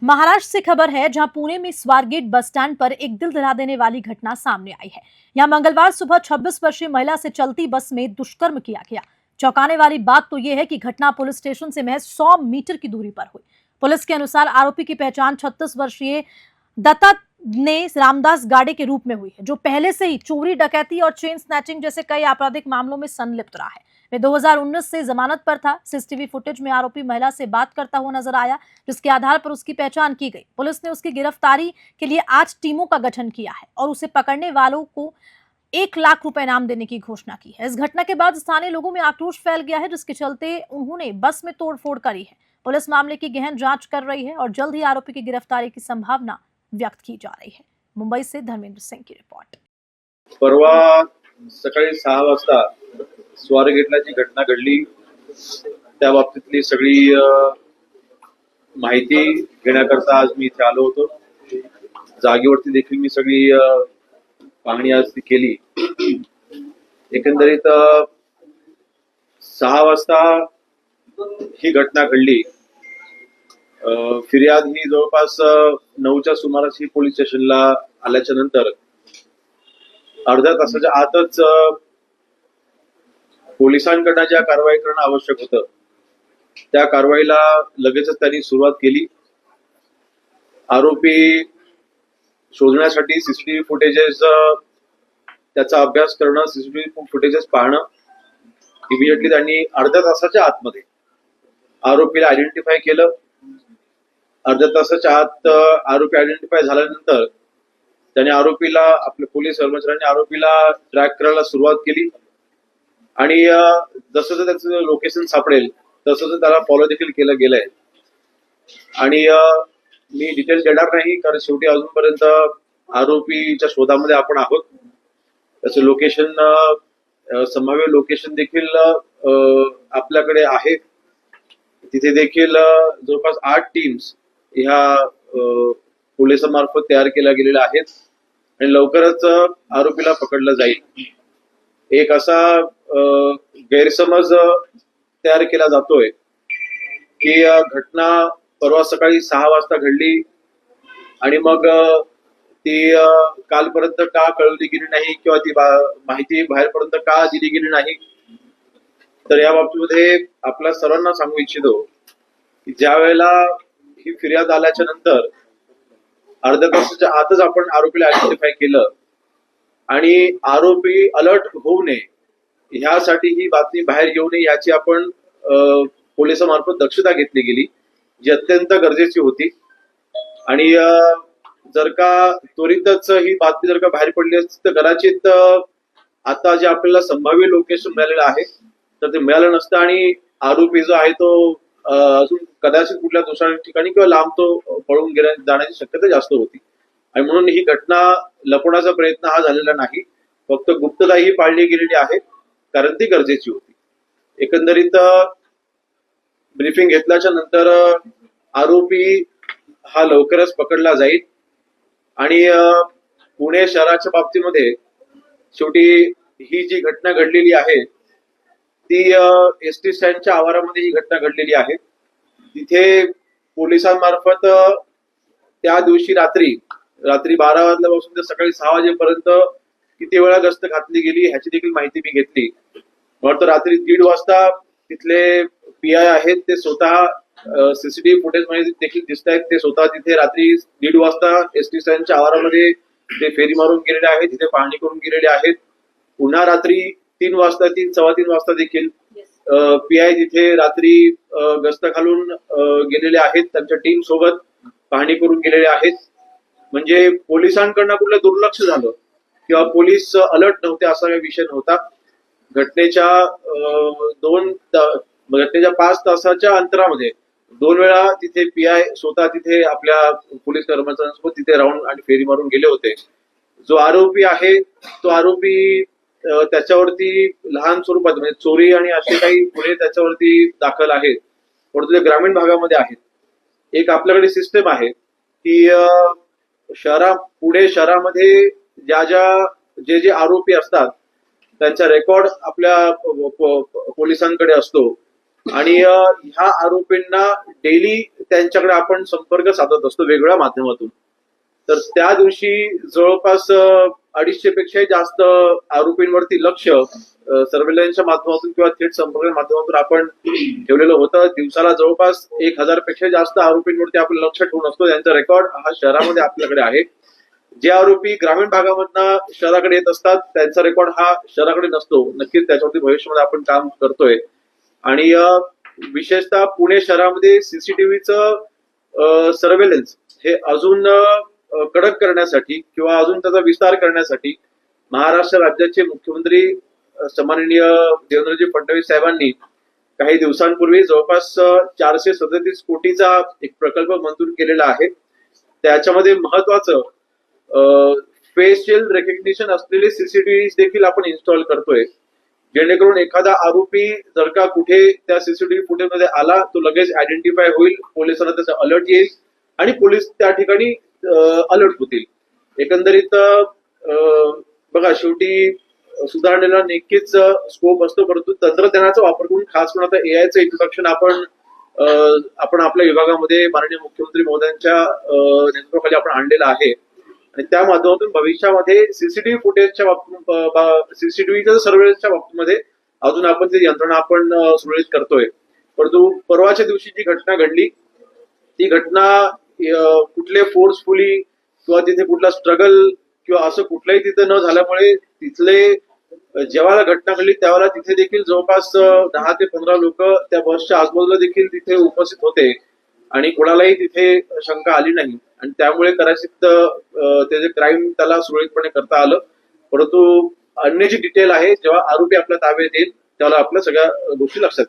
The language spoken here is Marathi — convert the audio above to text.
महाराष्ट्र से खबर है, जहां पुणे में स्वारगेट बस स्टैंड पर एक दिल दहला देने वाली घटना सामने आई है। यहां मंगलवार सुबह 26 वर्षीय महिला से चलती बस में दुष्कर्म किया गया। चौंकाने वाली बात तो यह है कि घटना पुलिस स्टेशन से महज 100 मीटर की दूरी पर हुई। पुलिस के अनुसार आरोपी की पहचान 36 वर्षीय दत्ता ने रामदास गाड़े के रूप में हुई है, जो पहले से ही चोरी, डकैती और चेन स्नैचिंग जैसे कई आपराधिक मामलों में संलिप्त रहा है। वे 2019 से जमानत पर था। सीसीटीवी फुटेज में आरोपी महिला से बात करता हुआ नजर आया, जिसके आधार पर उसकी पहचान की गई। पुलिस ने उसकी गिरफ्तारी के लिए 8 टीमों का गठन किया है और उसे पकड़ने वालों को 1 लाख रुपए इनाम देने की घोषणा की है। इस घटना के बाद स्थानीय लोगों में आक्रोश फैल गया है, जिसके चलते उन्होंने बस में तोड़फोड़ करी है। पुलिस मामले की गहन जांच कर रही है और जल्द ही आरोपी की गिरफ्तारी की संभावना व्यक्त की जा रही है। मुंबई से धर्मेंद्र सिंह की रिपोर्ट। परवा सकाळी 6 वाजता स्वारगेटला जी घटना घडली त्या बाबतीतली सगळी माहिती घेण्याकरता आज मी इथे आलो होतो। जागेवरती देखील मी सगळी पाहणी आज ती केली। एकंदरीत 6 वाजता ही घटना घडली। फिर्याद ही जवळपास 9च्या सुमारास ही पोलीस स्टेशनला आल्याच्या नंतर अर्ध्या तासाच्या आतच पोलिसांकडनं ज्या कारवाई करणं आवश्यक होतं त्या कारवाईला लगेचच त्यांनी सुरुवात केली। आरोपी शोधण्यासाठी सीसीटीव्ही फुटेजेस त्याचा अभ्यास करणं, सीसीटीव्ही फुटेजेस पाहणं, इमिडिएटली त्यांनी अर्ध्या तासाच्या आतमध्ये आरोपीला आयडेंटिफाय केलं। अर्ध्या तासाच्या आत आरोपी आयडेंटिफाय झाल्यानंतर त्याने आरोपीला, आपल्या पोलीस कर्मचाऱ्यांनी आरोपीला ट्रॅक करायला सुरुवात केली आणि जसं त्याचं लोकेशन सापडेल तसं त्याला फॉलो देखील केलं गेलंय। आणि मी डिटेल्स देणार नाही, कारण शेवटी अजूनपर्यंत आरोपीच्या शोधामध्ये आपण आहोत। त्याचं लोकेशन, संभाव्य लोकेशन देखील आपल्याकडे आहे। तिथे देखील जवळपास 8 टीम्स ह्या पोलिसांमार्फत तयार केल्या गेलेल्या आहेत आणि लवकरच आरोपीला पकडलं जाईल। एक असा गैरसमज तयार केला जातोय की घटना परवा सकाळी 6 वाजता घडली आणि मग ती कालपर्यंत का कळवली गेली नाही किंवा ती माहिती बाहेरपर्यंत का दिली गेली नाही। तर या बाबतीमध्ये आपल्या सर्वांना सांगू इच्छितो की ज्या वेळेला ही फिर्याद आल्याच्या नंतर अर्ध्या तासाच्या आतच आपण आरोपीला आयडेंटिफाय केलं आणि आरोपी अलर्ट होऊ नये ह्यासाठी ही बातमी बाहेर येऊ नये याची आपण पोलिसांमार्फत दक्षता घेतली गेली, जी अत्यंत गरजेची होती। आणि जर का त्वरितच ही बातमी जर का बाहेर पडली असती तर कदाचित आता जे आपल्याला संभाव्य लोकेशन मिळालेलं आहे तर ते मिळालं नसतं आणि आरोपी जो आहे तो अजून कदाचित कुठल्या दुसऱ्या ठिकाणी किंवा लांब तो पळून जाण्याची शक्यता जास्त होती। आणि म्हणून ही घटना लपवण्याचा प्रयत्न हा झालेला नाही, फक्त गुप्तता ही पाळली गेलेली आहे, कारण ती गरजेची होती। एकंदरीत ब्रीफिंग घेतल्याच्या नंतर आरोपी हा लवकरच पकडला जाईल आणि पुणे शहराच्या बाबतीमध्ये शेवटी ही जी घटना घडलेली आहे ती एसटी स्टँडच्या आवारामध्ये ही घटना घडलेली आहे। तिथे पोलिसांमार्फत त्या दिवशी रात्री 12 वाजल्यापासून ते सकाळी 6 वाजेपर्यंत किती वेळा गस्त घातली गेली ह्याची देखील माहिती मी घेतली। तर रात्री 1:30 वाजता तिथले पीआय आहेत ते स्वतः सीसीटीव्ही फुटेज मध्ये देखील दिसत आहेत, ते स्वतः तिथे रात्री 1:30 वाजता एसटी स्टँडच्या आवारामध्ये ते फेरी मारून गेलेले आहेत, तिथे पाहणी करून गेलेले आहेत। पुन्हा रात्री 3 वाजता, 3-3:15 वाजता देखील पीआय तिथे रात्री गस्त घालून गेलेले आहेत, त्यांच्या टीम सोबत पाहणी करून गेलेले आहेत। म्हणजे पोलिसांकडनं कुठलं दुर्लक्ष झालं किंवा पोलीस अलर्ट नव्हते असा विषय नव्हता। घटनेच्या 5 तासाच्या अंतरामध्ये 2 वेळा तिथे पीआय स्वतः तिथे आपल्या पोलीस कर्मचाऱ्यांसोबत तिथे राऊंड आणि फेरी मारून गेले होते। जो आरोपी आहे तो आरोपी त्याच्यावरती लहान स्वरूपात म्हणजे चोरी आणि असे काही गुन्हे त्याच्यावरती दाखल आहेत, परंतु ते ग्रामीण भागामध्ये आहेत। एक आपल्याकडे सिस्टम आहे की पुणे शहरामध्ये जे आरोपी असतात त्यांचा रेकॉर्ड आपल्या पोलिसांकडे असतो आणि ह्या आरोपींना डेली त्यांच्याकडे आपण संपर्क साधत असतो वेगवेगळ्या माध्यमातून. तर त्या दिवशी जवळपास 250 पेक्षाही जास्त आरोपींवरती लक्ष सर्व्हेलन्सच्या माध्यमातून किंवा थेट संपर्क माध्यमातून आपण ठेवलेलं होतं. दिवसाला जवळपास 1000 पेक्षा जास्त आरोपींवरती आपण लक्ष ठेवून असतो. त्यांचा रेकॉर्ड हा शहरामध्ये आपल्याकडे आहे. जे आरोपी ग्रामीण भागामधनं शहराकडे येत असतात त्यांचा रेकॉर्ड हा शहराकडे नसतो. नक्कीच त्याच्यावरती भविष्यामध्ये आपण काम करतोय. आणि विशेषतः पुणे शहरामध्ये सीसीटीव्हीचं सर्व्हेलन्स हे अजून कडक करण्यासाठी किंवा अजून त्याचा विस्तार करण्यासाठी महाराष्ट्र राज्याचे मुख्यमंत्री सन्माननीय देवेंद्रजी फडणवीस साहेबांनी काही दिवसांपूर्वी जवळपास 437 कोटीचा एक प्रकल्प मंजूर केलेला आहे. त्याच्यामध्ये महत्वाचं फेशियल रेकग्निशन असलेले सीसीटीव्ही देखील आपण इन्स्टॉल करतोय, जेणेकरून एखादा आरोपी जर का कुठे त्या सीसीटीव्ही फुटेजमध्ये आला तो लगेच आयडेंटिफाय होईल, पोलिसांना त्याचा अलर्ट येईल आणि पोलीस त्या ठिकाणी अलर्ट होतील. एकंदरीत बघा, शेवटी सुधारणेला नक्कीच स्कोप असतो, परंतु तंत्रज्ञानाचा वापर करून खास करून आता एआयचं इंट्रोडक्शन आपण आपल्या विभागामध्ये माननीय मुख्यमंत्री महोदयांच्या नेतृत्वाखाली आपण आणलेलं आहे. आणि त्या माध्यमातून भविष्यामध्ये सीसीटीव्ही फुटेजच्या बाबतीत सीसीटीव्हीच्या सर्व्हेलन्सच्या बाबतीमध्ये अजून आपण ती यंत्रणा आपण सुरळीत करतोय. परंतु परवाच्या दिवशी जी घटना घडली ती घटना कुठले फोर्सफुली किंवा तिथे कुठला स्ट्रगल किंवा असं कुठलंही तिथे न झाल्यामुळे तिथले जेव्हा घटना घडली त्यावेळेला तिथे देखील जवळपास 10 ते 15 लोक त्या बसच्या आजूबाजूला देखील तिथे उपस्थित होते आणि कोणालाही तिथे शंका आली नाही. आणि त्यामुळे कदाचित ते जे क्राईम त्याला सुरळीतपणे करता आलं. परंतु अन्य जी डिटेल आहे जेव्हा आरोपी आपल्या ताब्यात येईल त्याला आपल्या सगळ्या गोष्टी लक्षात येईल.